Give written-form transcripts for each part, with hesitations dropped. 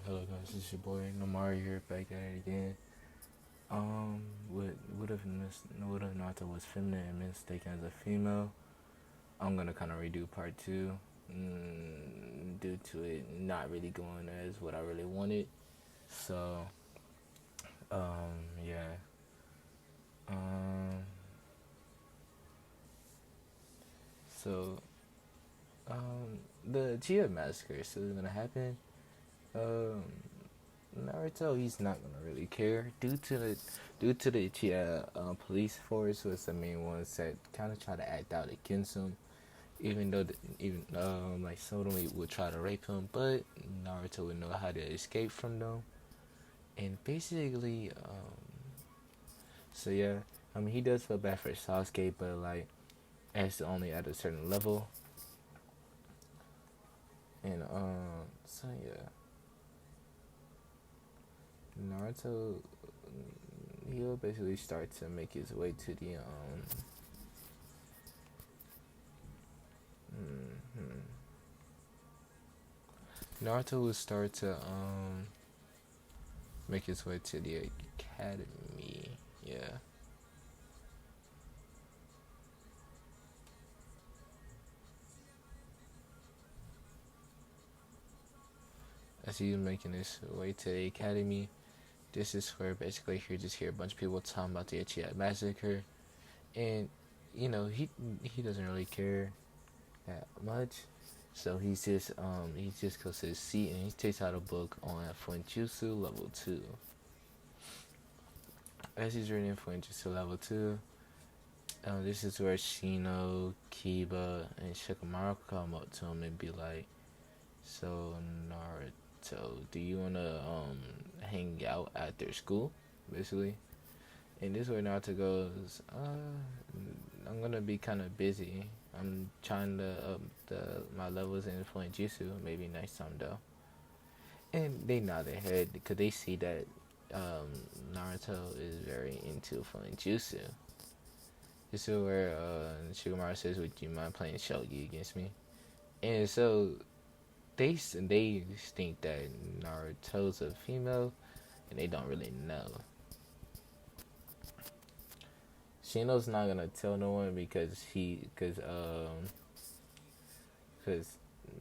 Hello guys, this is your boy Namari here, back at it again. What if Naruto was feminine and mistaken as a female? I'm gonna kind of redo part two, due to it not really going as what I really wanted. So, yeah. Um, so, the Chia massacre is still gonna happen. Um, Naruto, he's not gonna really care due to the police force was the main ones that kind of try to act out against him, even though even like some of them would try to rape him, but Naruto would know how to escape from them, and basically, so yeah, I mean he does feel bad for Sasuke, but like as only at a certain level, and so yeah, Naruto he'll basically start to make his way to the hmm, Naruto will start to make his way to the academy. Yeah. As he's making his way to the academy, this is where basically you just hear a bunch of people talking about the Uchiha massacre, and he doesn't really care that much. So he just goes to his seat and he takes out a book on Fuinjutsu level 2. As he's reading Fuinjutsu level 2, this is where Shino, Kiba, and Shikamaru come up to him and be like, "So Naruto, do you wanna hang out after school?" Basically, and this is where Naruto goes, "I'm gonna be kind of busy. I'm trying to up my levels in Fuinjutsu. Maybe next time though." And they nod their head because they see that Naruto is very into Fuinjutsu. This is where Shikamaru says, "Would you mind playing shogi against me?" And so they think that Naruto's a female, and they don't really know. Shino's not gonna tell no one because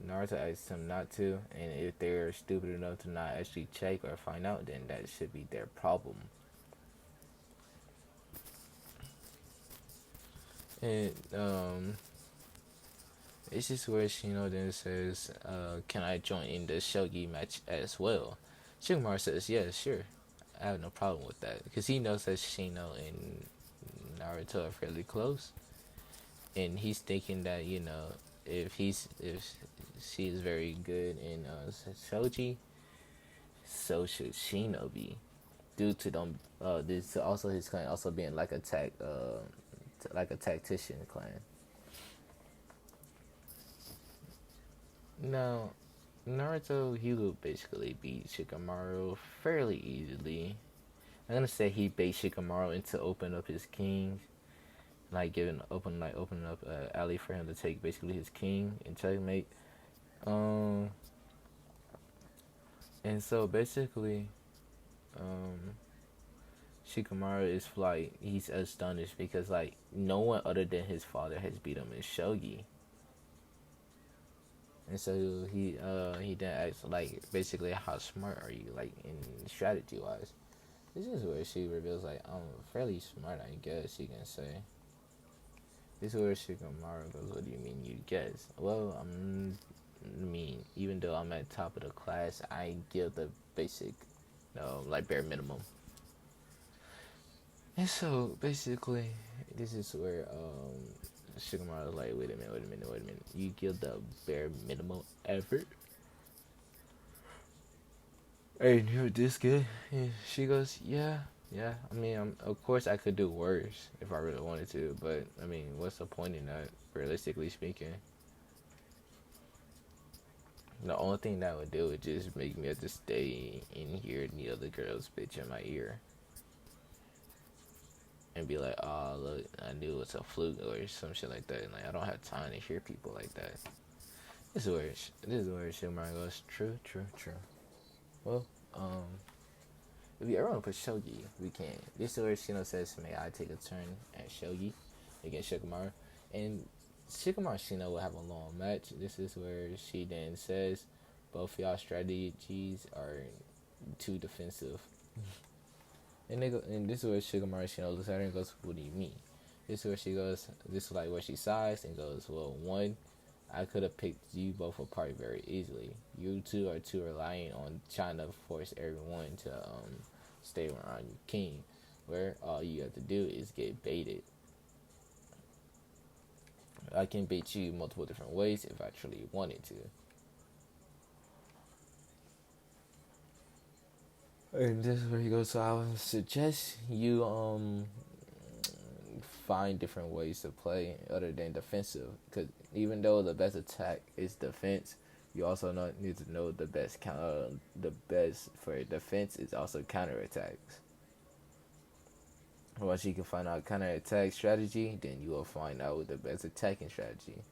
Naruto asked him not to, and if they're stupid enough to not actually check or find out, then that should be their problem. And it's just where Shino then says, "Can I join in the shogi match as well?" Shikamaru says, "Yeah, sure. I have no problem with that," because he knows that Shino and Naruto are fairly close, and he's thinking that if she is very good in shogi, so should Shino be, due to them. This also his clan also being like like a tactician clan. Now, Naruto he will basically beat Shikamaru fairly easily. I'm gonna say he bait Shikamaru into open up his king, like opening up alley for him to take basically his king and checkmate. Um, and so basically, um, Shikamaru is like he's astonished because like no one other than his father has beat him in shogi, and so he then asks like basically how smart are you like in strategy wise. This is where she reveals like I'm fairly smart, I guess you can say. This is where Shikamaru goes, "What do you mean you guess?" Well, I mean, even though I'm at top of the class, I give the basic, like bare minimum. And so basically, this is where Shikamaru is like, "Wait a minute, wait a minute, wait a minute. You give the bare minimum effort, and you're this good?" And she goes, "Yeah, yeah. I mean, of course I could do worse if I really wanted to, but I mean, what's the point in that? Realistically speaking, the only thing that would do would just make me have to stay in here and the other girls bitch in my ear and be like, oh look, I knew it was a fluke or some shit like that. And like I don't have time to hear people like that. This is where Shimura goes, true, true, true. Well, if you ever want to put shogi, we can. This is where Shino says, "May I take a turn at shogi against Shikamaru?" And Shikamaru and Shino will have a long match. This is where she then says, "Both y'all strategies are too defensive." And this is where Shikamaru and Shino looks at her and goes, "What do you mean?" This is where she goes. This is like where she sighs and goes, "Well, one, I could have picked you both apart very easily. You two are too reliant on trying to force everyone to stay around your king, where all you have to do is get baited. I can bait you multiple different ways if I truly wanted to." And this is where he goes. So I would suggest you find different ways to play other than defensive, because even though the best attack is defense, you also need to know the best counter. The best for defense is also counterattacks. Once you can find out counterattack strategy, then you will find out the best attacking strategy.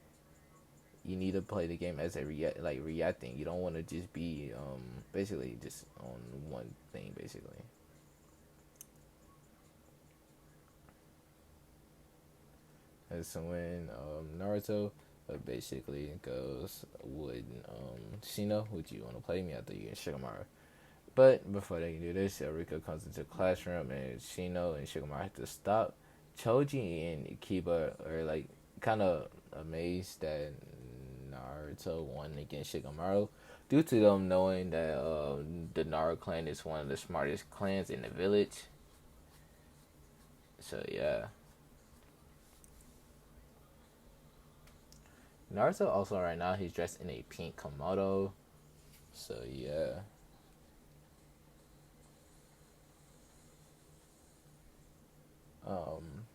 You need to play the game as a reacting. You don't want to just be basically just on one thing basically. And so when Naruto basically goes, "Would Shino, would you want to play me after you and Shikamaru?" But before they can do this, Rika comes into the classroom and Shino and Shikamaru have to stop. Choji and Kiba are like kind of amazed that Naruto won against Shikamaru, due to them knowing that the Naruto clan is one of the smartest clans in the village. So yeah, Naruto also right now he's dressed in a pink komodo. So yeah. Um.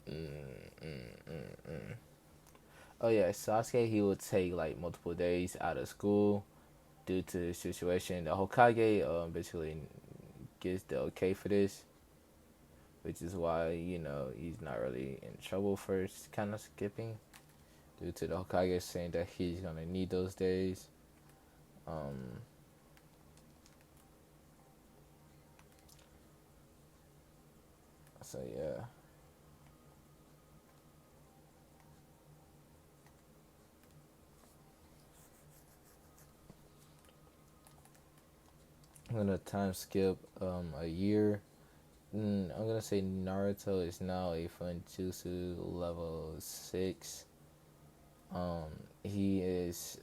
Mm, mm, mm, mm. Oh yeah, Sasuke he would take like multiple days out of school due to the situation. The Hokage basically gets the okay for this, which is why he's not really in trouble for kind of skipping due to the Hokage saying that he's gonna need those days. Um, so yeah, I'm gonna time skip a year. I'm gonna say Naruto is now a Funjutsu level 6. He is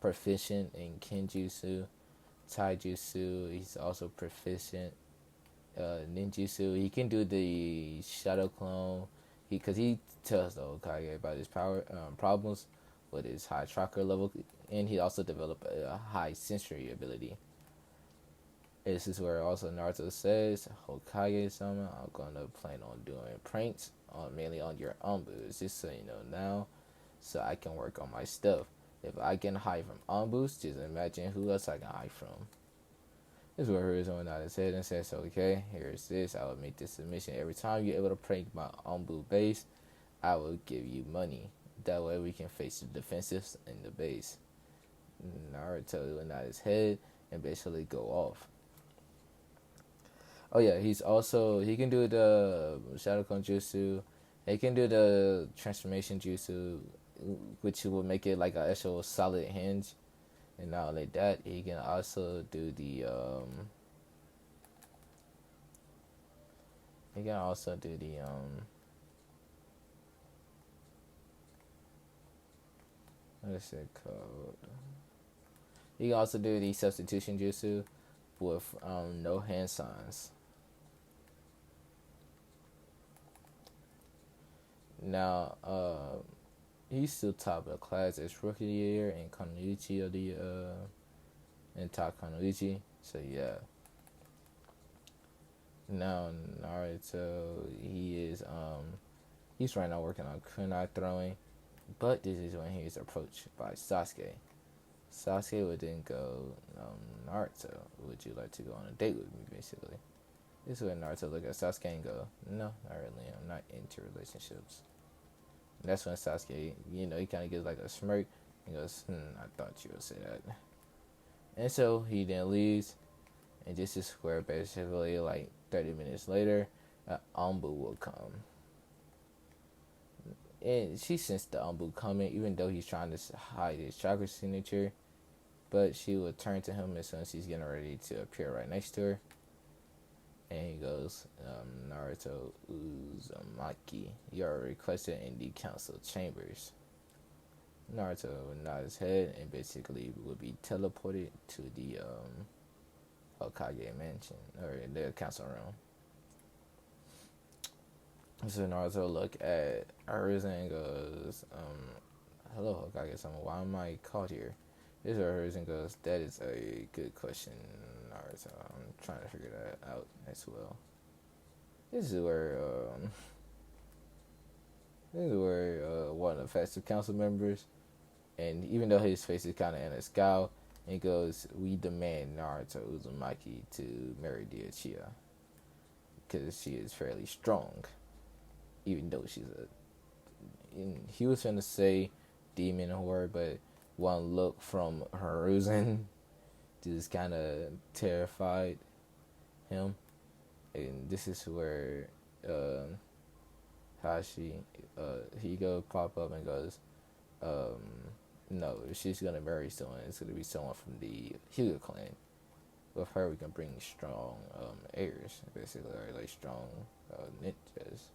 proficient in Kenjutsu, Taijutsu. He's also proficient ninjutsu. He can do the shadow clone. He tells the Hokage about his power problems with his high chakra level, and he also developed a high sensory ability. This is where also Naruto says, "Hokage-sama, I'm gonna plan on doing pranks mainly on your umbus, just so you know now, so I can work on my stuff. If I can hide from umbus, just imagine who else I can hide from." This is where Hiruzo nodded his head and says, "Okay, here's this. I will make this submission. Every time you're able to prank my umbu base, I will give you money. That way we can face the defensives in the base." Naruto will nod his head and basically go off. Oh yeah, he can do the Shadow Clone Jutsu. He can do the transformation jutsu, which will make it like an actual solid hinge. And not only that, he can also do what is it called? He can also do the substitution jutsu with no hand signs. Now, he's still top of the class as rookie of the year and Kanuichi of the and top Kanuichi. So yeah. Now Naruto, he's right now working on kunai throwing, but this is when he is approached by Sasuke. Sasuke would then go, "Naruto, would you like to go on a date with me?" Basically, this is when Naruto look at Sasuke and go, "No, not really. I'm not into relationships." And that's when Sasuke, he kind of gives like a smirk, He goes, I thought you would say that. And so he then leaves, and just as square, basically, like 30 minutes later, Ambu will come. And she sensed the Ambu coming, even though he's trying to hide his chakra signature. But she will turn to him as soon as he's getting ready to appear right next to her. And he goes, Naruto Uzumaki, you are requested in the council chambers. Naruto would nod his head and basically would be teleported to the Hokage mansion, or the council room. So Naruto look at Urza and goes, hello Hokage-sama, why am I called here? This is where Urza goes, that is a good question, Naruto. I'm trying to figure that out as well. This is where one of the festive council members, and even though his face is kind of in a scowl, he goes, we demand Naruto Uzumaki to marry the Uchiha because she is fairly strong, even though she's he was going to say demon whore, but one look from Hiruzen just kind of terrified him. And this is where he go pop up and goes, no, if she's gonna marry someone, it's gonna be someone from the Hyuga clan. With her, we can bring strong heirs, basically, or like strong ninjas.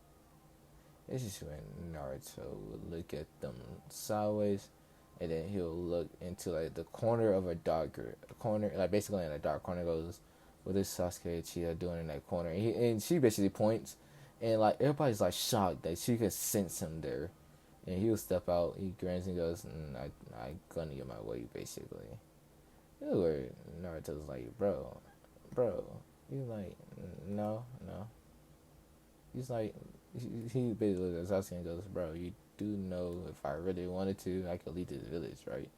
This is when Naruto would look at them sideways, and then he'll look into like the corner of a corner, like basically in a dark corner. Goes, what is Sasuke Uchiha doing in that corner? And she basically points, and like everybody's like shocked that she could sense him there. And he'll step out, he grins and goes, I gonna get my way, basically. Where Naruto's like, bro. He's like, no. He's like, he basically looks at Sasuke and goes, bro, you do know if I really wanted to, I could lead this village, right?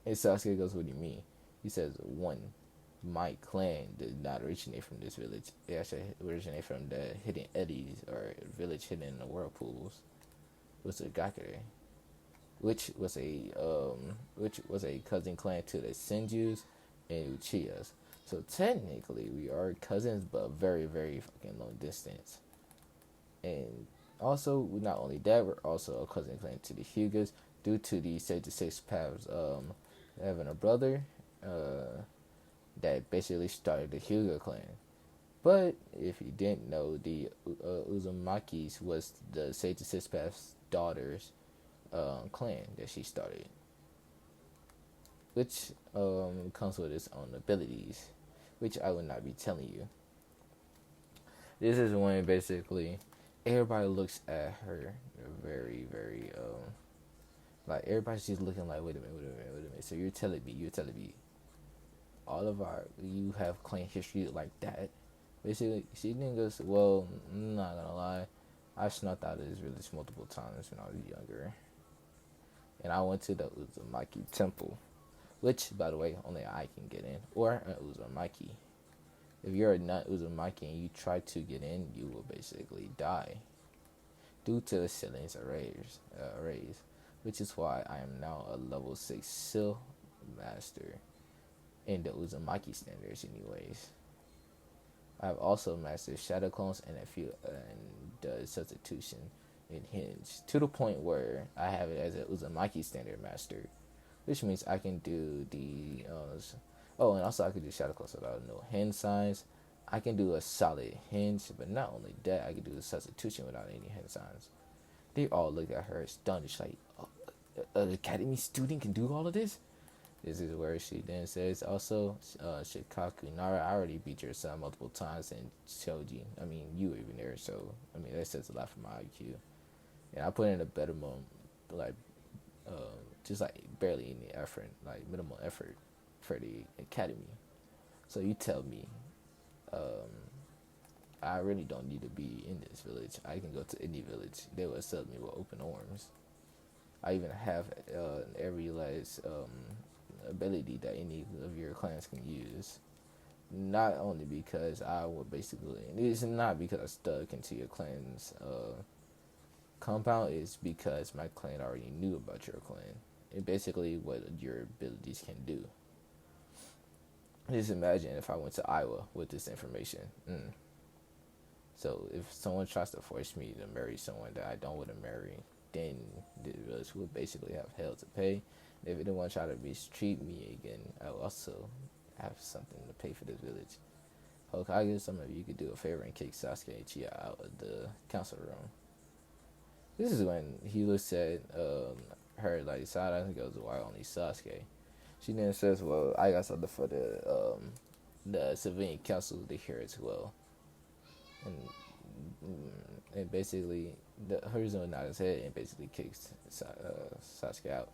And Sasuke goes, what do you mean? He says, one, my clan did not originate from this village. It actually originated from the hidden eddies, or village hidden in the whirlpools. Was a Gakure, which was a cousin clan to the Senjus and Uchihas. So technically, we are cousins, but very, very fucking long distance. And also, not only that, we're also a cousin clan to the Hyugas due to the Sage of Six Paths having a brother that basically started the Hyuga clan. But if you didn't know, the Uzumakis was the Sage of Six Paths daughter's clan that she started, which comes with its own abilities, which I will not be telling you. This is when basically everybody looks at her very, very like everybody's just looking like, wait a minute. So you're telling me all of you have clan history like that? Basically, she then goes, well, I'm not gonna lie, I snuck out of this village multiple times when I was younger. And I went to the Uzumaki temple, which, by the way, only I can get in, or an Uzumaki. If you're not Uzumaki and you try to get in, you will basically die due to the ceiling's arrays, which is why I am now a level 6 Seal Master in the Uzumaki standards anyways. I have also mastered Shadow Clones and the substitution in Hinge, to the point where I have it as a Uzumaki standard master, which means I can do the and also I can do Shadow Clones without no hinge signs. I can do a solid hinge, but not only that, I can do the substitution without any hinge signs. They all look at her astonished, like, an academy student can do all of this? This is where she then says, also, Shikaku Nara, I already beat your son multiple times and Choji. I mean, you were even there, so, I mean, that says a lot for my IQ. And I put in a better like, just like barely any effort, like minimal effort for the academy. So you tell me, I really don't need to be in this village. I can go to any village. They will accept me with open arms. I even have every last ability that any of your clans can use. Not only because I would basically, it's not because I stuck into your clan's compound, it's because my clan already knew about your clan. and basically what your abilities can do. Just imagine if I went to Iowa with this information. So if someone tries to force me to marry someone that I don't want to marry, then the village would basically have hell to pay. If anyone try to mistreat me again, I will also have something to pay for this village. Hokage, some of you could do a favor and kick Sasuke and Chia out of the council room. This is when he looks at her like side eye and goes, "Why only Sasuke?" She then says, "Well, I got something for the civilian council to hear as well." And basically, the Horizon nods his head and basically kicks Sasuke out.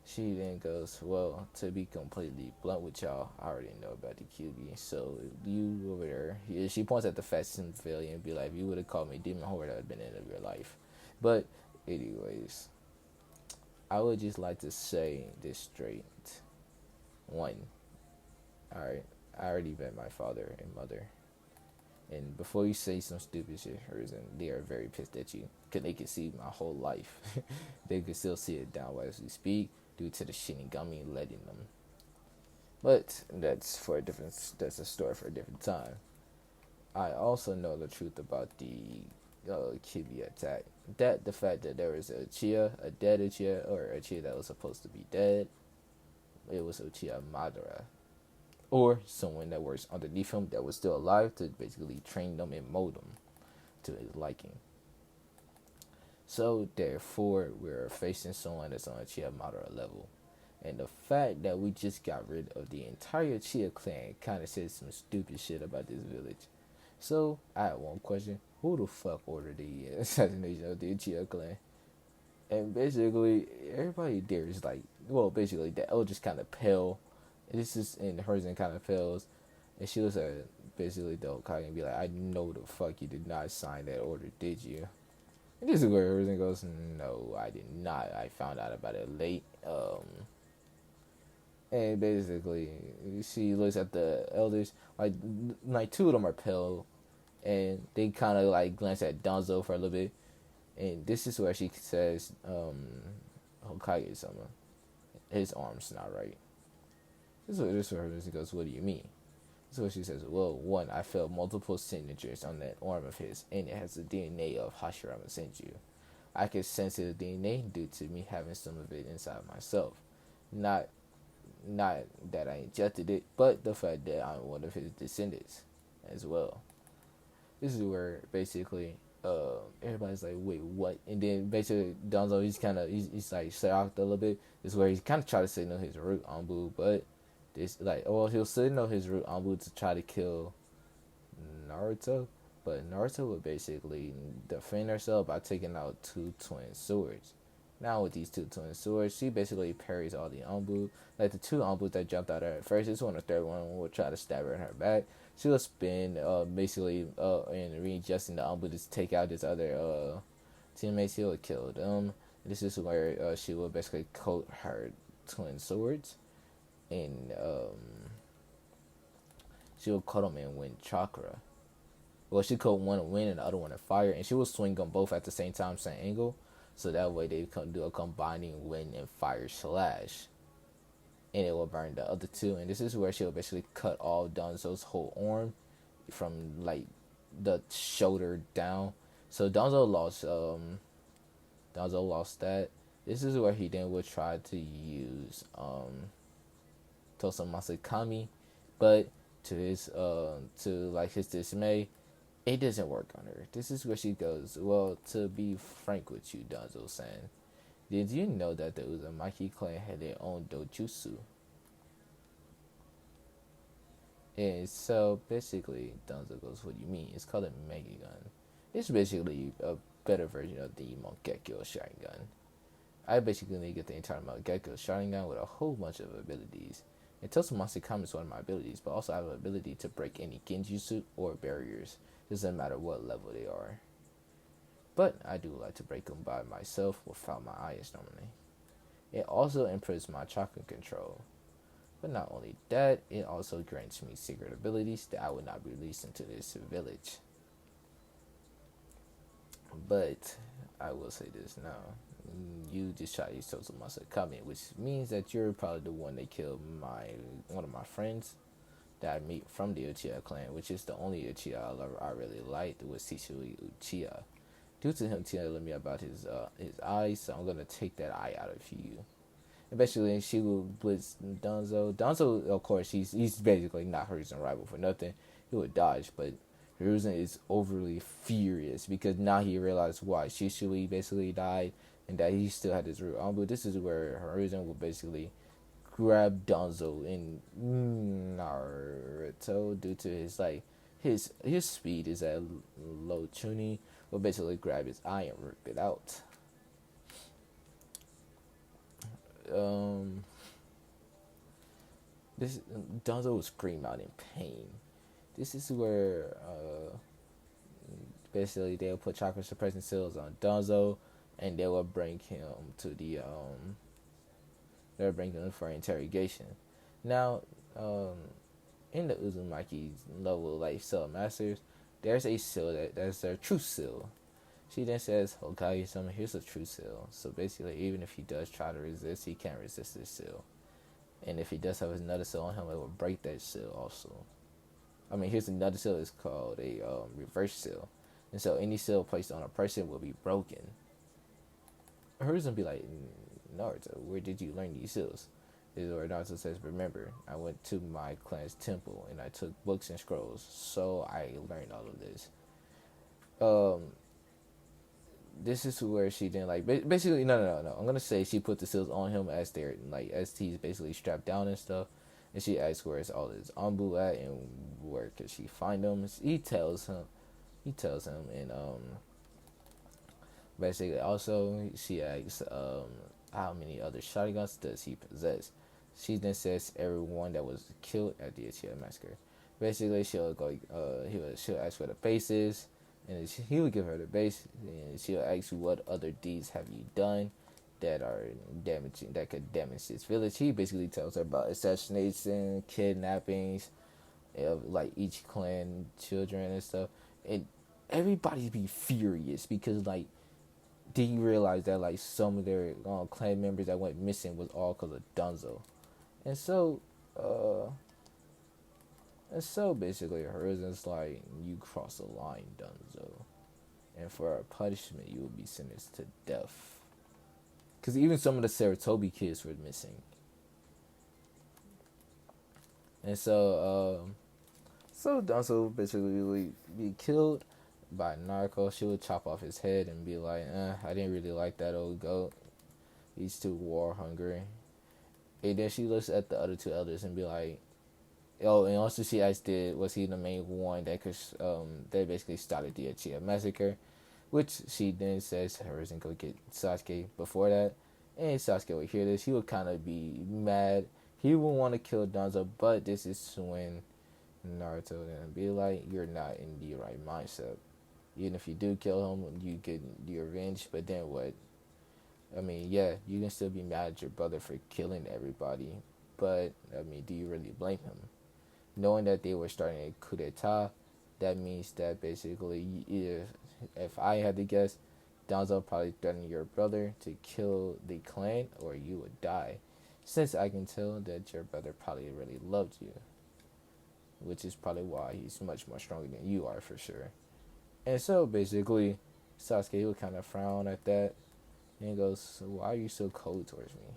She then goes, "Well, to be completely blunt with y'all, I already know about the QB. So you over there," she points at the fat civilian and be like, "If you would have called me Demon Horde, that would have been the end of your life." But anyways, I would just like to say this straight. One, alright, I already met my father and mother. And before you say some stupid shit, Horizon, they are very pissed at you. Because they can see my whole life. They can still see it down as we speak due to the Shinigami letting them. But that's a story for a different time. I also know the truth about the Kibi attack. That the fact that there was a dead Uchiha, or a Uchiha that was supposed to be dead. It was Uchiha Madara. Or someone that works underneath him that was still alive to basically train them and mold them to his liking. So therefore, we're facing someone that's on a Uchiha Madara level. And the fact that we just got rid of the entire Uchiha clan kind of says some stupid shit about this village. So I have one question: who the fuck ordered the assassination of the Uchiha clan? And basically, everybody there is like, well, basically, the L just kind of pale. This is in Horizon kind of fails, and she was basically the Hokage and be like, "I know the fuck you did not sign that order, did you?" And this is where Horizon goes, "No, I did not. I found out about it late." And basically, she looks at the elders, like two of them are pale, and they kind of like glance at Danzo for a little bit, and this is where she says, "Hokage-sama, his arm's not right." This is where he goes, "What do you mean?" So she says, "Well, one, I felt multiple signatures on that arm of his, and it has the DNA of Hashirama Senju. I could sense his DNA due to me having some of it inside myself. Not that I injected it, but the fact that I'm one of his descendants as well." This is where basically everybody's like, "Wait, what?" And then basically Donzo, he's like shocked a little bit. This is where he's kind of trying to signal his root Anbu, but this he'll signal his root Anbu to try to kill Naruto, but Naruto would basically defend herself by taking out two twin swords. Now with these two twin swords, she basically parries all the Anbu. Like the two Anbu that jumped out at her at first, this one, the third one will try to stab her in her back. She'll spin, basically, and readjusting the Anbu to take out this other teammates. He'll kill them. This is where she will basically coat her twin swords, and she'll coat them in wind chakra. Well, she coat one in wind and the other one in fire, and she will swing them both at the same time, same angle. So that way they can do a combining wind and fire slash. And it will burn the other two. And this is where she'll basically cut all Danzo's whole arm from like the shoulder down. So Danzo lost that. This is where he then would try to use Tosa Masakami, but to his dismay, it doesn't work on her. This is where she goes, "Well, to be frank with you, Danzo-san, did you know that the Uzumaki clan had their own dojutsu?" And so basically, Danzo goes, "What do you mean?" It's called a Mega Gun. It's basically a better version of the Mangekyo Sharingan. I basically get the entire Mangekyo Sharingan with a whole bunch of abilities. And Tosa Masakami is one of my abilities, but also I have the ability to break any genjutsu or barriers. Doesn't matter what level they are. But I do like to break them by myself without my eyes normally. It also improves my chakra control. But not only that, it also grants me secret abilities that I would not release into this village. But I will say this now. you just shot yourself to myself comment, which means that you're probably the one that killed my one of my friends that I meet from the Uchiha clan, which is the only Uchiha I really liked was Shisui Uchiha. Due to him telling me about his eyes, so I'm gonna take that eye out of you. Eventually, she will blitz Danzo. Danzo, of course, he's basically not Hiruzen rival for nothing. He would dodge, but Hiruzen is overly furious because now he realized why Shisui basically died and that he still had his root on. But this is where Hiruzen will basically grab Danzo in Naruto due to his his speed is at low tuning. Will basically grab his eye and rip it out. Um, this Danzo will scream out in pain. This is where basically they'll put chakra suppressing cells on Danzo, and they will bring him to they'll bring him for interrogation. Now, in the Uzumaki's level like cell masters, there's a seal that's their true seal. She then says, Hokage-sama, here's a true seal. So basically, even if he does try to resist, he can't resist this seal. And if he does have another seal on him, it will break that seal also. I mean, here's another seal. It's called a reverse seal. And so any seal placed on a person will be broken. Hers will be like, Naruto, where did you learn these seals? This is where Naruto says, remember, I went to my clan's temple and I took books and scrolls. So I learned all of this. This is where she then basically no. I'm gonna say she put the seals on him as they're as he's basically strapped down and stuff, and she asks where is all his Anbu at and where could she find him. He tells him, and basically also she asks how many other shotguns does he possess. She then says everyone that was killed at the Uchiha massacre. Basically she'll go she'll ask where the base is. And he would give her the base, and she'll ask you what other deeds have you done that are damaging, that could damage this village. He basically tells her about assassination, kidnappings, of each clan children and stuff. And everybody be furious because did you realize that some of their clan members that went missing was all because of Dunzo, and so. And so basically, Hiruzen's like, you cross the line, Dunzo. And for a punishment, you will be sentenced to death. Because even some of the Saratobi kids were missing. And so Dunzo basically would be killed by Narco. She would chop off his head and be like, I didn't really like that old goat. He's too war hungry. And then she looks at the other two elders and be like, oh, and also she asked, was he the main one that basically started the Uchiha massacre? Which she then says Hiruzen go get Sasuke before that. And Sasuke would hear this. He would kind of be mad. He would want to kill Danzo, but this is when Naruto then be like, you're not in the right mindset. Even if you do kill him, you get your revenge, but then what? I mean, yeah, you can still be mad at your brother for killing everybody, but, I mean, do you really blame him? Knowing that they were starting a coup d'etat, that means that basically, if I had to guess, Danzo probably threatened your brother to kill the clan or you would die. Since I can tell that your brother probably really loved you, which is probably why he's much more stronger than you are for sure. And so basically, Sasuke would kind of frown at that and goes, so why are you so cold towards me?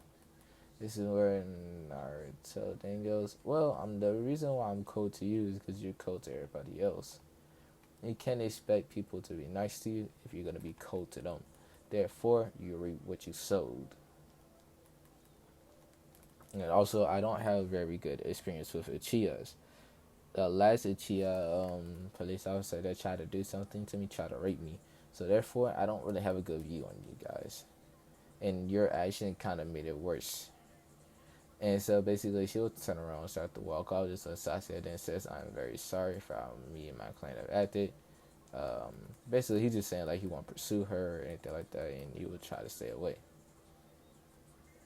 This is where Naruto then goes, well, the reason why I'm cold to you is because you're cold to everybody else. You can't expect people to be nice to you if you're going to be cold to them. Therefore, you reap what you sowed. And also, I don't have very good experience with Uchihas. The last Uchiha police officer that tried to do something to me tried to rape me. So therefore, I don't really have a good view on you guys. And your action kind of made it worse. And so basically, she'll turn around and start to walk off. Just so Sasuke then says, I'm very sorry for how me and my clan have acted. Basically, he's just saying he won't pursue her or anything like that, and he will try to stay away.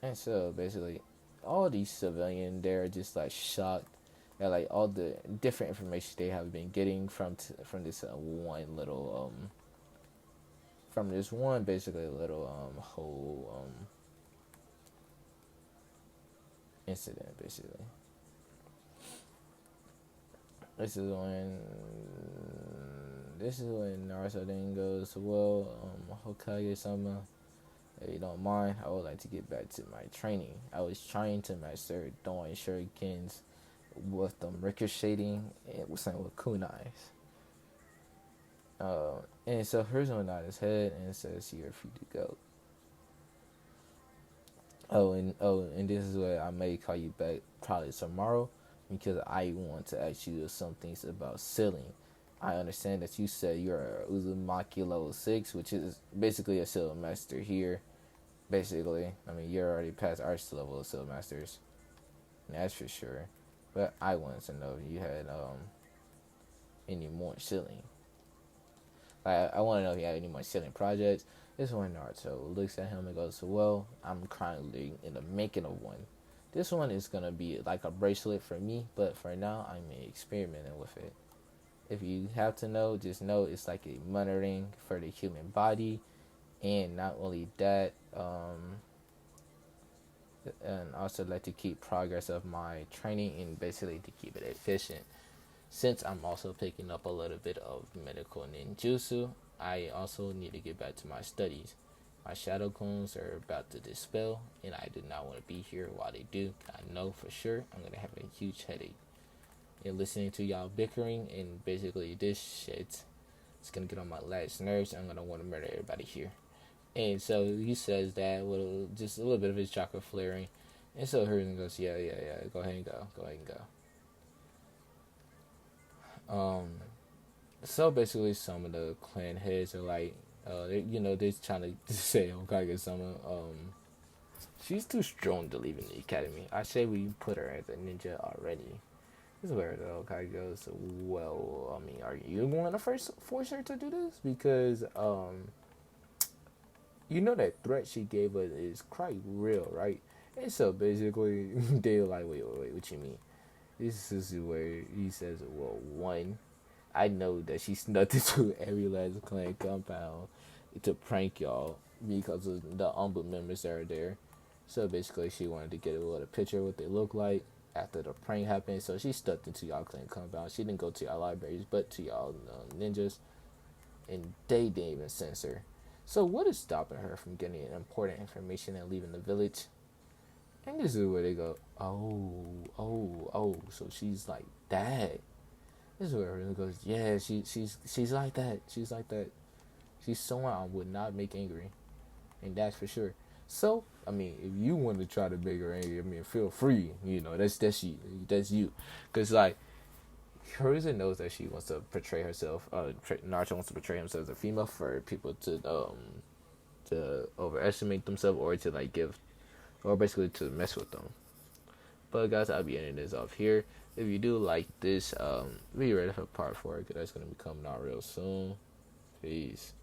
And so basically, all these civilians, they're just shocked at all the different information they have been getting from this one little from this one basically little whole incident basically. This is when Naruto then goes, well, Hokage-sama, if you don't mind, I would like to get back to my training. I was trying to master throwing shurikens with them ricocheting and with some with kunais. And so Herzl nods his head and says, "You're free to go." And this is where I may call you back probably tomorrow because I want to ask you some things about sealing. I understand that you said you're a Uzumaki level 6, which is basically a seal master here. Basically, I mean, you're already past our level of seal masters, that's for sure. But I wanted to know if you had any more sealing. I want to know if he had any more sealing projects. This one, Naruto looks at him and goes, well, I'm currently in the making of one. This one is going to be like a bracelet for me, but for now, I'm experimenting with it. If you have to know, just know it's like a monitoring for the human body. And not only that, and also like to keep progress of my training and basically to keep it efficient. Since I'm also picking up a little bit of medical ninjutsu, I also need to get back to my studies. My shadow clones are about to dispel, and I do not want to be here while they do. I know for sure I'm going to have a huge headache. And listening to y'all bickering and basically this shit, it's going to get on my last nerves. I'm going to want to murder everybody here. And so he says that with just a little bit of his chakra flaring. And so Herzen goes, yeah, go ahead and go. So basically, some of the clan heads are like, they're trying to say Okage-sama, she's too strong to leave in the academy. I say we put her as a ninja already. This is where the Okage goes, well, I mean, are you going to first force her to do this? Because, that threat she gave us is quite real, right? And so basically, they're like, wait, what you mean? This is where he says, well, one, I know that she snuck into every last clan compound to prank y'all because of the Umbra members that are there. So basically, she wanted to get a little picture of what they look like after the prank happened. So she stuck into y'all clan compound. She didn't go to y'all libraries, but to y'all ninjas, and they didn't even censor. So what is stopping her from getting important information and leaving the village? And this is where they go, so she's like that. This is where everyone goes, yeah, she's like that. She's like that. She's someone I would not make angry, and that's for sure. So, I mean, if you want to try to make her angry, I mean, feel free. That's you, because like, Hiruzen knows that she wants to portray herself. Naruto wants to portray himself as a female for people to overestimate themselves or to like give, or basically to mess with them. But guys, I'll be ending this off here. If you do like this, be ready for part 4 because that's gonna be coming out real soon. Peace.